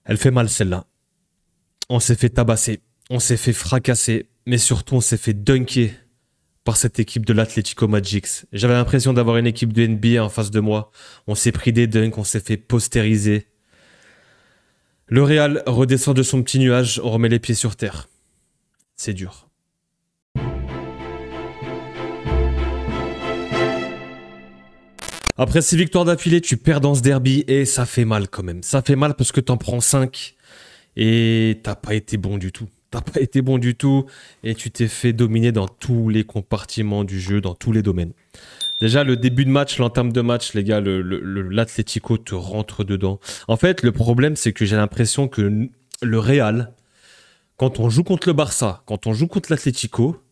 Elle fait mal celle-là. On s'est fait tabasser, on s'est fait fracasser, mais surtout on s'est fait dunker par cette équipe de l'Atlético Magic. J'avais l'impression d'avoir une équipe de NBA en face de moi. On s'est pris des dunks, on s'est fait postériser. Le Real redescend de son petit nuage, on remet les pieds sur terre. C'est dur. Après 6 victoires d'affilée, tu perds dans ce derby et ça fait mal quand même. Ça fait mal parce que t'en prends 5 et t'as pas été bon du tout. T'as pas été bon du tout et tu t'es fait dominer dans tous les compartiments du jeu, dans tous les domaines. Déjà, le début de match, l'entame de match, les gars, l'Atlético te rentre dedans. En fait, le problème, c'est que j'ai l'impression que le Real, quand on joue contre le Barça, quand on joue contre l'Atlético,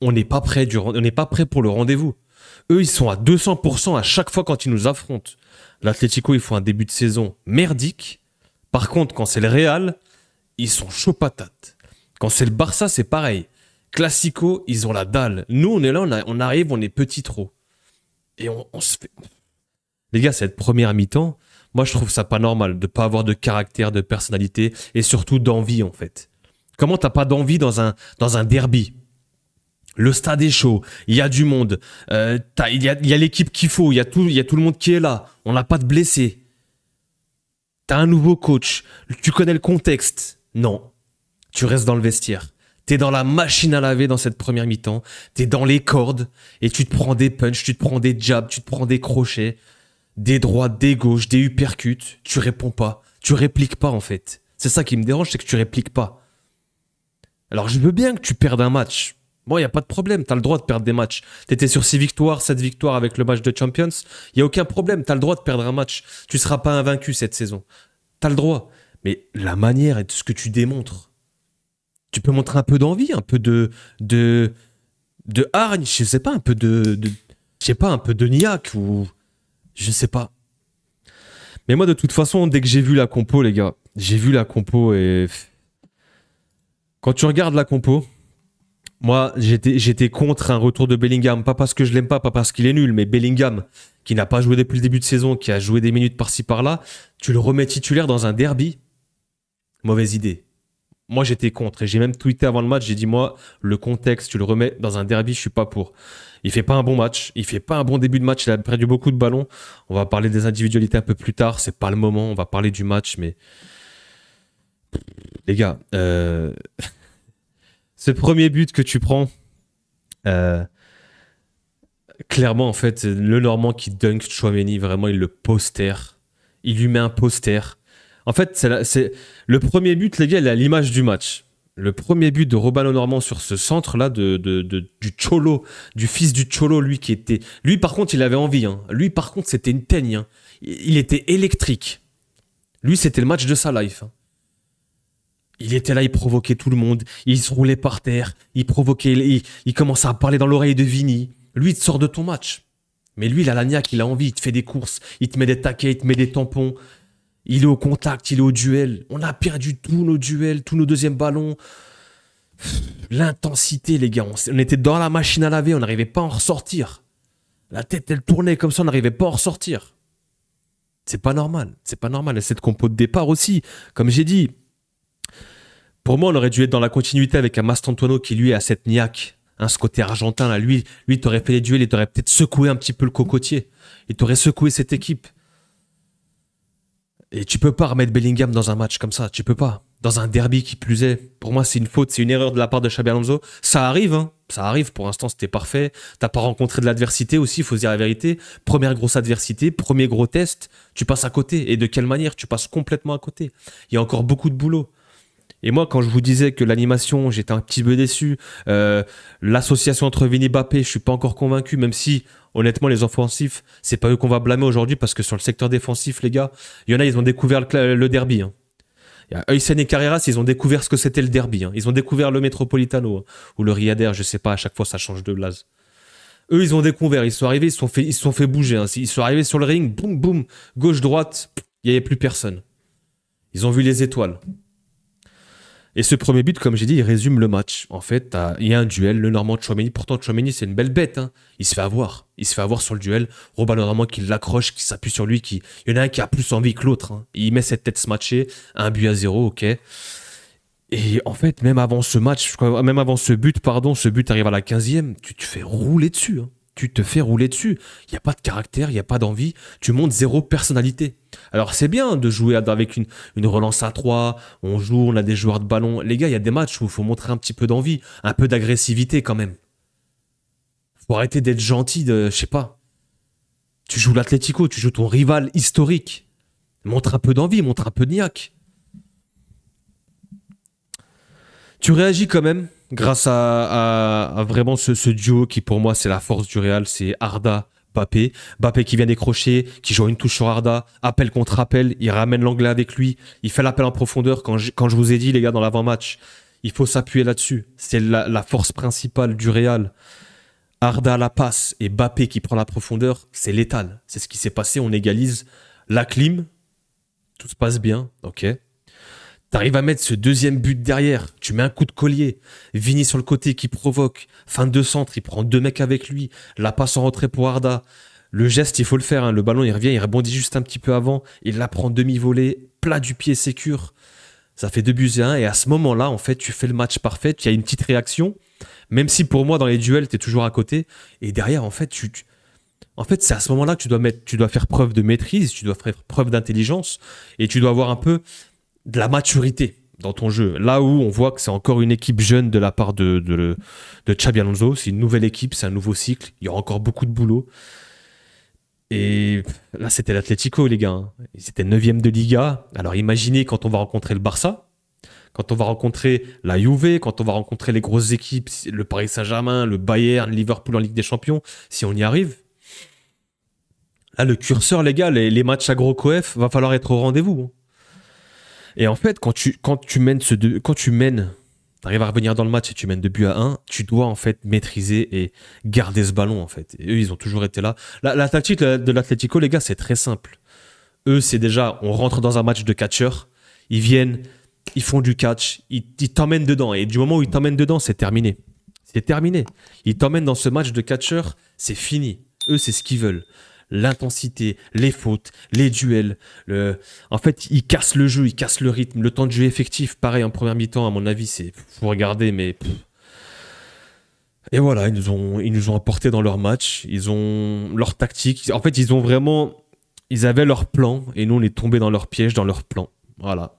on n'est pas prêt pour le rendez-vous. Eux, ils sont à 200% à chaque fois quand ils nous affrontent. L'Atlético, ils font un début de saison merdique. Par contre, quand c'est le Real, ils sont chauds patates. Quand c'est le Barça, c'est pareil. Classico, ils ont la dalle. Nous, on est là, on arrive, on est petit trop. Et on se fait... Les gars, cette première mi-temps, moi, je trouve ça pas normal de pas avoir de caractère, de personnalité et surtout d'envie, en fait. Comment t'as pas d'envie dans un derby ? Le stade est chaud, il y a du monde, il y a l'équipe qu'il faut, il y a tout le monde qui est là, on n'a pas de blessés. T'as un nouveau coach, tu connais le contexte. Non, tu restes dans le vestiaire. T'es dans la machine à laver dans cette première mi-temps, t'es dans les cordes et tu te prends des punchs, tu te prends des jabs, tu te prends des crochets, des droites, des gauches, des uppercuts, tu réponds pas, tu répliques pas en fait. C'est ça qui me dérange, c'est que tu répliques pas. Alors je veux bien que tu perdes un match. Bon, il n'y a pas de problème, tu as le droit de perdre des matchs. Tu étais sur 6 victoires, 7 victoires avec le match de Champions. Il n'y a aucun problème, tu as le droit de perdre un match. Tu ne seras pas invaincu cette saison. Tu as le droit. Mais la manière et ce que tu démontres, tu peux montrer un peu d'envie, un peu de hargne, je sais pas, un peu un peu de niaque ou je sais pas. Mais moi, de toute façon, dès que j'ai vu la compo, les gars, j'ai vu la compo et quand tu regardes la compo, moi, j'étais contre un retour de Bellingham. Pas parce que je l'aime pas parce qu'il est nul, mais Bellingham, qui n'a pas joué depuis le début de saison, qui a joué des minutes par-ci par-là, tu le remets titulaire dans un derby. Mauvaise idée. Moi, j'étais contre. Et j'ai même tweeté avant le match, j'ai dit, moi, le contexte, tu le remets dans un derby, je suis pas pour. Il fait pas un bon match. Il fait pas un bon début de match. Il a perdu beaucoup de ballons. On va parler des individualités un peu plus tard. C'est pas le moment. On va parler du match, mais... Les gars, ce premier but que tu prends, clairement, en fait, le Normand qui dunk Tchouaméni, vraiment, il le postère. Il lui met un poster. En fait, c'est le premier but, les gars, il est à l'image du match. Le premier but de Robin Lenormand sur ce centre-là du Cholo, du fils du Cholo, lui qui était... Lui, par contre, il avait envie. Hein. Lui, par contre, c'était une teigne. Hein. Il était électrique. Lui, c'était le match de sa life. Hein. Il était là, il provoquait tout le monde. Il se roulait par terre. Il provoquait... Il commençait à parler dans l'oreille de Vini. Lui, il te sort de ton match. Mais lui, il a la niaque, il a envie. Il te fait des courses. Il te met des taquets, il te met des tampons. Il est au contact, il est au duel. On a perdu tous nos duels, tous nos deuxièmes ballons. L'intensité, les gars. On était dans la machine à laver, on n'arrivait pas à en ressortir. La tête, elle tournait comme ça, on n'arrivait pas à en ressortir. C'est pas normal. C'est pas normal. Et cette compo de départ aussi, comme j'ai dit, pour moi, on aurait dû être dans la continuité avec un Mastantuono qui, lui, a cette niaque. Hein, ce côté argentin, là. Lui, t'aurait fait les duels, il t'aurait peut-être secoué un petit peu le cocotier. Il t'aurait secoué cette équipe. Et tu peux pas remettre Bellingham dans un match comme ça, tu peux pas. Dans un derby qui plus est. Pour moi, c'est une faute, c'est une erreur de la part de Xabi Alonso. Ça arrive, hein. Ça arrive. Pour l'instant, c'était parfait. T'as pas rencontré de l'adversité aussi, il faut se dire la vérité. Première grosse adversité, premier gros test, tu passes à côté. Et de quelle manière? Tu passes complètement à côté. Il y a encore beaucoup de boulot. Et moi, quand je vous disais que l'animation, j'étais un petit peu déçu. L'association entre Vini et Mbappé, je suis pas encore convaincu, même si... Honnêtement, les offensifs, c'est pas eux qu'on va blâmer aujourd'hui parce que sur le secteur défensif, les gars, il y en a, ils ont découvert le derby. Hein. Il y a Heusen et Carreras, ils ont découvert ce que c'était le derby. Hein. Ils ont découvert le Metropolitano hein. Ou le Riader, je sais pas, à chaque fois ça change de blase. Eux, ils ont découvert, ils sont arrivés, ils se sont fait bouger. Hein. Ils sont arrivés sur le ring, boum, boum, gauche, droite, il n'y avait plus personne. Ils ont vu les étoiles. Et ce premier but, comme j'ai dit, il résume le match. En fait, il y a un duel, le Normand Tchouaméni. Pourtant, Tchouaméni, c'est une belle bête, hein. Il se fait avoir. Il se fait avoir sur le duel. Robin le Normand qui l'accroche, qui s'appuie sur lui. Il y en a un qui a plus envie que l'autre, hein. Il met cette tête se matcher. 1-0, ok. Et en fait, même avant ce match, même avant ce but, ce but arrive à la 15e, tu te fais rouler dessus, hein. Tu te fais rouler dessus. Il n'y a pas de caractère, il n'y a pas d'envie. Tu montes zéro personnalité. Alors c'est bien de jouer avec une relance à 3. On joue, on a des joueurs de ballon. Les gars, il y a des matchs où il faut montrer un petit peu d'envie, un peu d'agressivité quand même. Faut arrêter d'être gentil, je sais pas. Tu joues l'Atlético, tu joues ton rival historique. Montre un peu d'envie, montre un peu de niaque. Tu réagis quand même grâce à vraiment ce duo qui pour moi c'est la force du Real, c'est Arda, Bappé. Bappé qui vient décrocher, qui joue une touche sur Arda, appel contre appel, il ramène l'anglais avec lui, il fait l'appel en profondeur quand je vous ai dit les gars dans l'avant-match, il faut s'appuyer là-dessus. C'est la force principale du Real. Arda à la passe et Bappé qui prend la profondeur, c'est létal. C'est ce qui s'est passé, on égalise la clim, tout se passe bien, ok. T'arrives à mettre ce deuxième but derrière, tu mets un coup de collier, Vini sur le côté qui provoque, fin de centre, il prend 2 mecs avec lui, la passe en retrait pour Arda. Le geste, il faut le faire, hein. Le ballon il revient, il rebondit juste un petit peu avant, il la prend demi-volée, plat du pied sécure. Ça fait 2-1 et à ce moment-là, en fait, tu fais le match parfait, tu as une petite réaction, même si pour moi dans les duels, t'es toujours à côté, et derrière, en fait, c'est à ce moment-là que tu dois faire preuve de maîtrise, tu dois faire preuve d'intelligence, et tu dois avoir un peu de la maturité dans ton jeu. Là où on voit que c'est encore une équipe jeune de la part de Xabi Alonso, c'est une nouvelle équipe, c'est un nouveau cycle, il y aura encore beaucoup de boulot. Et là, c'était l'Atlético, les gars, hein. C'était 9e de Liga. Alors imaginez quand on va rencontrer le Barça, quand on va rencontrer la Juve, quand on va rencontrer les grosses équipes, le Paris Saint-Germain, le Bayern, Liverpool en Ligue des Champions, si on y arrive. Là, le curseur, les gars, les matchs à gros coef, va falloir être au rendez-vous, hein. Et en fait, quand tu mènes, t'arrives à revenir dans le match et tu mènes 2-1, tu dois en fait maîtriser et garder ce ballon en fait. Et eux, ils ont toujours été là. La tactique de l'Atlético, les gars, c'est très simple. Eux, c'est déjà, on rentre dans un match de catcheur, ils viennent, ils font du catch, ils t'emmènent dedans. Et du moment où ils t'emmènent dedans, c'est terminé. C'est terminé. Ils t'emmènent dans ce match de catcheur, c'est fini. Eux, c'est ce qu'ils veulent. L'intensité, les fautes, les duels. En fait, ils cassent le jeu, ils cassent le rythme. Le temps de jeu effectif, pareil, en première mi-temps, à mon avis, faut regarder, mais... Et voilà, ils nous ont apporté dans leur match. Ils ont leur tactique. En fait, ils avaient leur plan, et nous, on est tombés dans leur piège, dans leur plan. Voilà.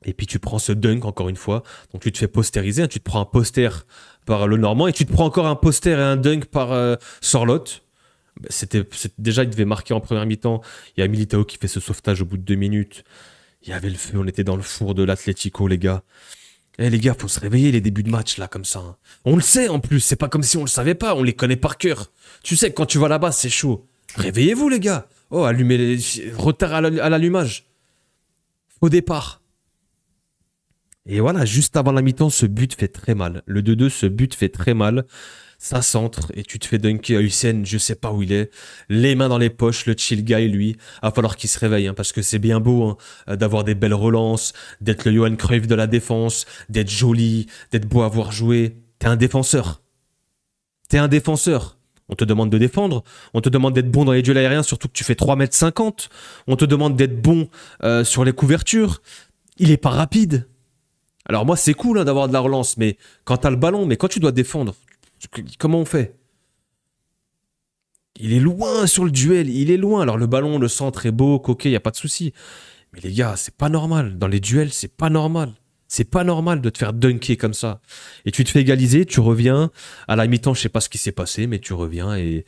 Et puis, tu prends ce dunk, encore une fois. Donc, tu te fais postériser. Hein. Tu te prends un poster par le Normand, et tu te prends encore un poster et un dunk par Sorloth. Déjà, il devait marquer en première mi-temps. Il y a Militao qui fait ce sauvetage au bout de 2 minutes. Il y avait le feu, on était dans le four de l'Atlético, les gars. Les gars, faut se réveiller les débuts de match, là, comme ça, hein. On le sait, en plus. C'est pas comme si on le savait pas. On les connaît par cœur. Tu sais que quand tu vas là-bas, c'est chaud. Réveillez-vous, les gars. Oh, retard à l'allumage. Au départ. Et voilà, juste avant la mi-temps, ce but fait très mal. Le 2-2, ce but fait très mal. Ça centre et tu te fais dunker à Hussein, je sais pas où il est. Les mains dans les poches, le chill guy, lui. Il va falloir qu'il se réveille, hein, parce que c'est bien beau, hein, d'avoir des belles relances, d'être le Johan Cruyff de la défense, d'être joli, d'être beau à voir jouer. T'es un défenseur. T'es un défenseur. On te demande de défendre. On te demande d'être bon dans les duels aériens, surtout que tu fais 3,50 m. On te demande d'être bon sur les couvertures. Il est pas rapide. Alors moi, c'est cool, hein, d'avoir de la relance, mais quand t'as le ballon, mais quand tu dois défendre, comment on fait? Il est loin sur le duel, il est loin. Alors le ballon, le centre est beau, coquet, il n'y a pas de souci. Mais les gars, c'est pas normal. Dans les duels, c'est pas normal. C'est pas normal de te faire dunker comme ça. Et tu te fais égaliser, tu reviens. À la mi-temps, je sais pas ce qui s'est passé, mais tu reviens et...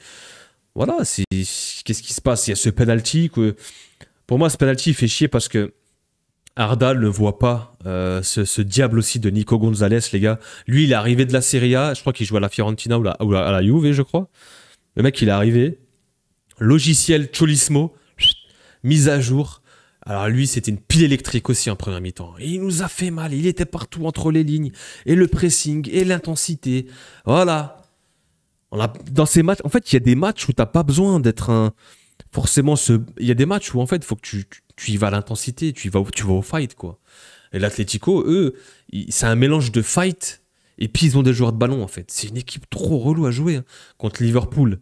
Voilà, qu'est-ce qui se passe? Il y a ce penalty que... Pour moi, ce penalty, il fait chier parce que Arda ne voit pas ce diable aussi de Nico Gonzalez, les gars. Lui, il est arrivé de la Serie A. Je crois qu'il joue à la Fiorentina ou à la Juve, je crois. Le mec, il est arrivé. Logiciel Cholismo. Mise à jour. Alors lui, c'était une pile électrique aussi en première mi-temps. Et il nous a fait mal. Il était partout entre les lignes. Et le pressing, et l'intensité. Voilà. Dans ces matchs... En fait, il y a des matchs où t'as pas besoin d'être forcément il y a des matchs où en fait, il faut que tu y vas à l'intensité, tu vas au fight, quoi. Et l'Atlético, eux, c'est un mélange de fight et puis ils ont des joueurs de ballon en fait. C'est une équipe trop relou à jouer hein. Contre Liverpool.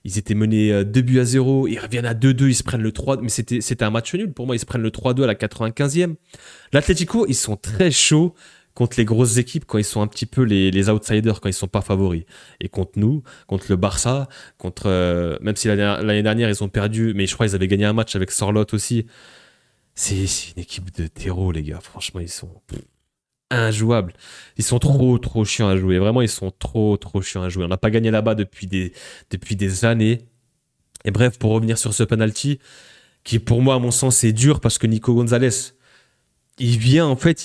Ils étaient menés 2 buts à 0, ils reviennent à 2-2, ils se prennent le 3, mais c'était un match nul pour moi, ils se prennent le 3-2 à la 95e. L'Atlético, ils sont très chauds contre les grosses équipes quand ils sont un petit peu les outsiders, quand ils sont pas favoris. Et contre nous, contre le Barça, contre même si l'année dernière ils ont perdu, mais je crois qu'ils avaient gagné un match avec Sorloth aussi. C'est une équipe de terreau les gars, franchement ils sont injouables. Ils sont trop chiants à jouer. Vraiment, ils sont trop chiants à jouer. On n'a pas gagné là-bas depuis des années. Et bref, pour revenir sur ce penalty, qui pour moi, à mon sens, est dur parce que Nico Gonzalez, il vient, en fait,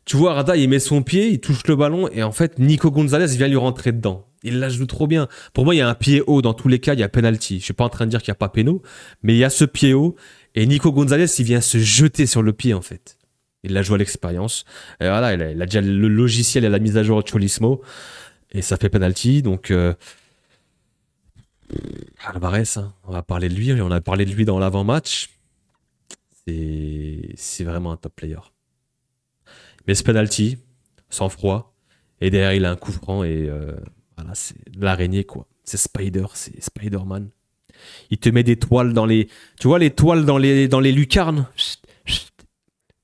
tu vois, Arda, il met son pied, il touche le ballon, et en fait, Nico Gonzalez vient lui rentrer dedans. Il la joue trop bien. Pour moi, il y a un pied haut. Dans tous les cas, il y a penalty. Je suis pas en train de dire qu'il n'y a pas péno, mais il y a ce pied haut, et Nico Gonzalez, il vient se jeter sur le pied, en fait. Il l'a joué à l'expérience. Et voilà, il a déjà le logiciel et la mise à jour Cholismo. Et ça fait penalty. Donc, Alvarez, hein, on va parler de lui. On a parlé de lui dans l'avant-match. C'est vraiment un top player. Mais ce penalty, sans froid. Et derrière, il a un coup franc. Et voilà, c'est l'araignée, quoi. C'est Spider-Man. Il te met des toiles dans les... Tu vois les toiles dans les lucarnes?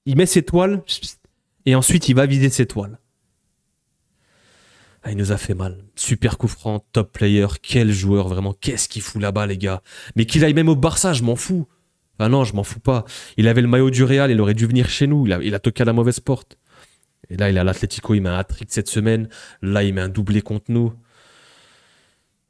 Il met ses toiles et ensuite il va vider ses toiles. Ah, il nous a fait mal. Super coup franc, top player. Quel joueur, vraiment. Qu'est-ce qu'il fout là-bas, les gars. Mais qu'il aille même au Barça, je m'en fous. Ah non, je m'en fous pas. Il avait le maillot du Real, il aurait dû venir chez nous. Il a toqué à la mauvaise porte. Et là, il est à l'Atlético, il met un hat-trick cette semaine. Là, il met un doublé contre nous.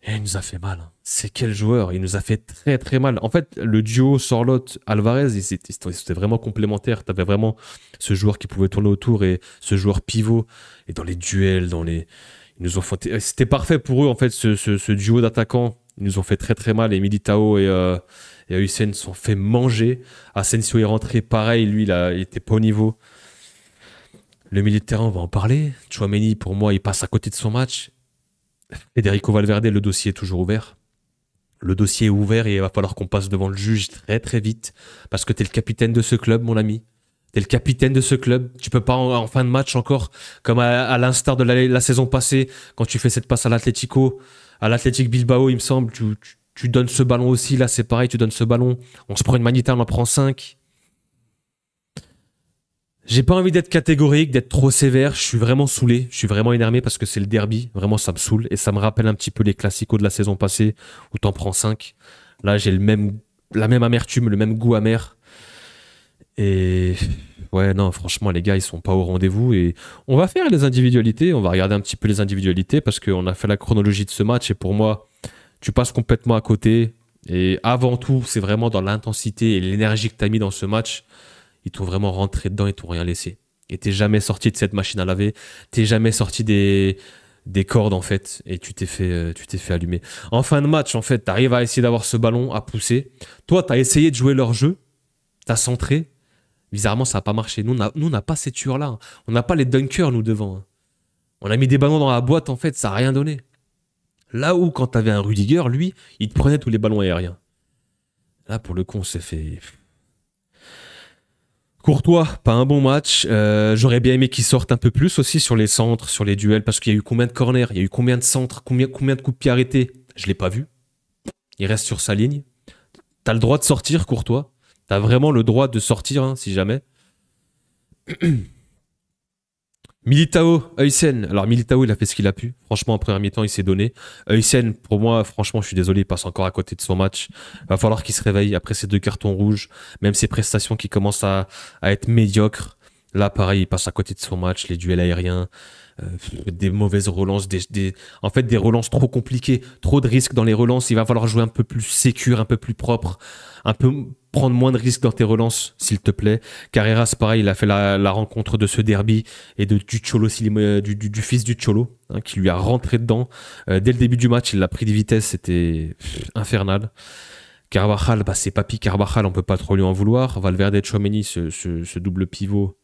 Et il nous a fait mal. C'est quel joueur. Il nous a fait très mal. En fait, le duo Sorloth-Alvarez, c'était vraiment complémentaire. Tu avais vraiment ce joueur qui pouvait tourner autour et ce joueur pivot. Et dans les duels, ils nous ont fait... C'était parfait pour eux, en fait, ce duo d'attaquants. Ils nous ont fait très mal. Et Militao et Hussein se sont fait manger. Asensio est rentré pareil. Lui, il était pas au niveau. Le milieu de terrain, on va en parler. Tchouaméni, pour moi, il passe à côté de son match. Federico Valverde, le dossier est toujours ouvert. Le dossier est ouvert et il va falloir qu'on passe devant le juge très vite. Parce que t'es le capitaine de ce club, mon ami. T'es le capitaine de ce club. Tu peux pas en fin de match encore, comme à l'instar de la saison passée, quand tu fais cette passe à l'Atlético, à l'Athletic Bilbao, il me semble, tu donnes ce ballon aussi. Là, c'est pareil, tu donnes ce ballon. On se prend une manita, on en prend 5. J'ai pas envie d'être catégorique, d'être trop sévère. Je suis vraiment saoulé, je suis vraiment énervé parce que c'est le derby. Vraiment, ça me saoule et ça me rappelle un petit peu les classicos de la saison passée où t'en prends 5. Là, j'ai la même amertume, le même goût amer. Et ouais, non, franchement, les gars, ils sont pas au rendez-vous. Et on va faire les individualités, on va regarder un petit peu les individualités parce qu'on a fait la chronologie de ce match et pour moi, tu passes complètement à côté. Et avant tout, c'est vraiment dans l'intensité et l'énergie que t'as mis dans ce match. Ils t'ont vraiment rentré dedans et t'ont rien laissé. Et t'es jamais sorti de cette machine à laver. T'es jamais sorti des cordes, en fait. Et tu t'es fait allumer. En fin de match, en fait, t'arrives à essayer d'avoir ce ballon à pousser. Toi, t'as essayé de jouer leur jeu. T'as centré. Bizarrement, ça n'a pas marché. Nous, on n'a pas ces tueurs-là. On n'a pas les dunkers, nous, devant. On a mis des ballons dans la boîte, en fait. Ça n'a rien donné. Là où, quand t'avais un Rudiger, lui, il te prenait tous les ballons aériens. Là, pour le coup, on s'est fait... Courtois, pas un bon match. J'aurais bien aimé qu'il sorte un peu plus aussi sur les centres, sur les duels, parce qu'il y a eu combien de corners, il y a eu combien de centres, combien de coups de pied arrêtés. Je l'ai pas vu. Il reste sur sa ligne. T'as le droit de sortir, Courtois. T'as vraiment le droit de sortir, hein, si jamais. Militao, Heusen. Alors Militao, il a fait ce qu'il a pu. Franchement, en première mi-temps, il s'est donné. Heusen, pour moi, franchement, je suis désolé, il passe encore à côté de son match. Il va falloir qu'il se réveille après ces 2 cartons rouges. Même ses prestations qui commencent à être médiocres. Là, pareil, il passe à côté de son match. Les duels aériens, des mauvaises relances, en fait, des relances trop compliquées. Trop de risques dans les relances. Il va falloir jouer un peu plus sécure, un peu plus propre. Un peu prendre moins de risques dans tes relances, s'il te plaît. Carreras, pareil, il a fait la rencontre de ce derby et du Cholo, du fils du Cholo, hein, qui lui a rentré dedans. Dès le début du match, il l'a pris de vitesse, c'était infernal. Carvajal, bah, c'est Papy Carvajal, on peut pas trop lui en vouloir. Valverde, Tchouaméni, ce double pivot.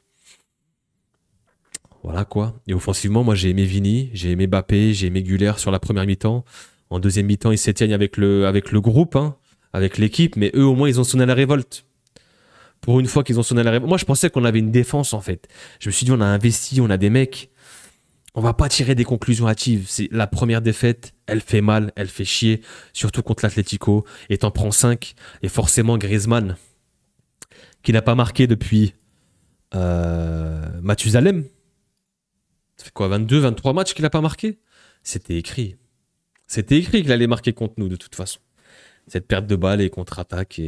Voilà quoi. Et offensivement, moi j'ai aimé Vini, j'ai aimé Mbappé, j'ai aimé Güler sur la première mi-temps. En deuxième mi-temps, ils s'éteignent avec le groupe, hein, avec l'équipe, mais eux au moins ils ont sonné la révolte. Pour une fois qu'ils ont sonné la révolte. Moi, je pensais qu'on avait une défense, en fait. Je me suis dit, on a investi, on a des mecs. On va pas tirer des conclusions hâtives. C'est la première défaite, elle fait mal, elle fait chier, surtout contre l'Atlético. Et t'en prends 5. Et forcément, Griezmann, qui n'a pas marqué depuis Mathusalem. Ça fait quoi, 22, 23 matchs qu'il n'a pas marqué? C'était écrit. C'était écrit qu'il allait marquer contre nous, de toute façon. Cette perte de balle et contre-attaque.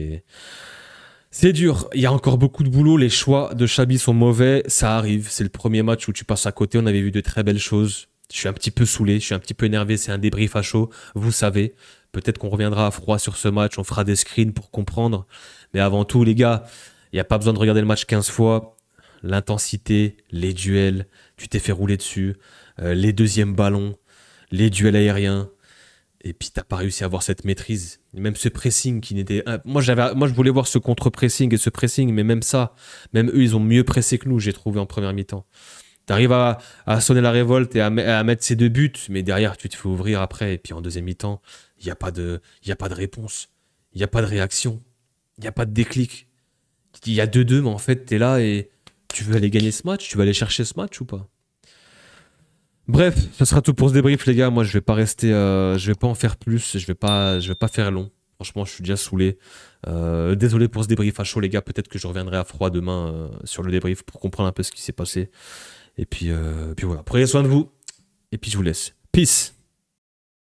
C'est dur. Il y a encore beaucoup de boulot. Les choix de Xabi sont mauvais. Ça arrive. C'est le premier match où tu passes à côté. On avait vu de très belles choses. Je suis un petit peu saoulé. Je suis un petit peu énervé. C'est un débrief à chaud. Vous savez. Peut-être qu'on reviendra à froid sur ce match. On fera des screens pour comprendre. Mais avant tout, les gars, il n'y a pas besoin de regarder le match 15 fois. L'intensité, les duels, tu t'es fait rouler dessus, les deuxièmes ballons, les duels aériens, et puis t'as pas réussi à avoir cette maîtrise. Même ce pressing qui n'était... Moi, je voulais voir ce contre-pressing et ce pressing, mais même ça, même eux, ils ont mieux pressé que nous, j'ai trouvé en première mi-temps. T'arrives à sonner la révolte et à mettre ces 2 buts, mais derrière, tu te fais ouvrir après, et puis en deuxième mi-temps, il n'y a pas de réponse, il n'y a pas de réaction, il n'y a pas de déclic. Il y a 2-2, mais en fait, t'es là et... Tu veux aller gagner ce match? Tu vas aller chercher ce match ou pas? Bref, ce sera tout pour ce débrief, les gars. Moi, je vais pas rester, je vais pas en faire plus. Je vais pas faire long. Franchement, je suis déjà saoulé. Désolé pour ce débrief à chaud, les gars. Peut-être que je reviendrai à froid demain sur le débrief pour comprendre un peu ce qui s'est passé. Et puis voilà. Prenez soin de vous. Et puis je vous laisse. Peace.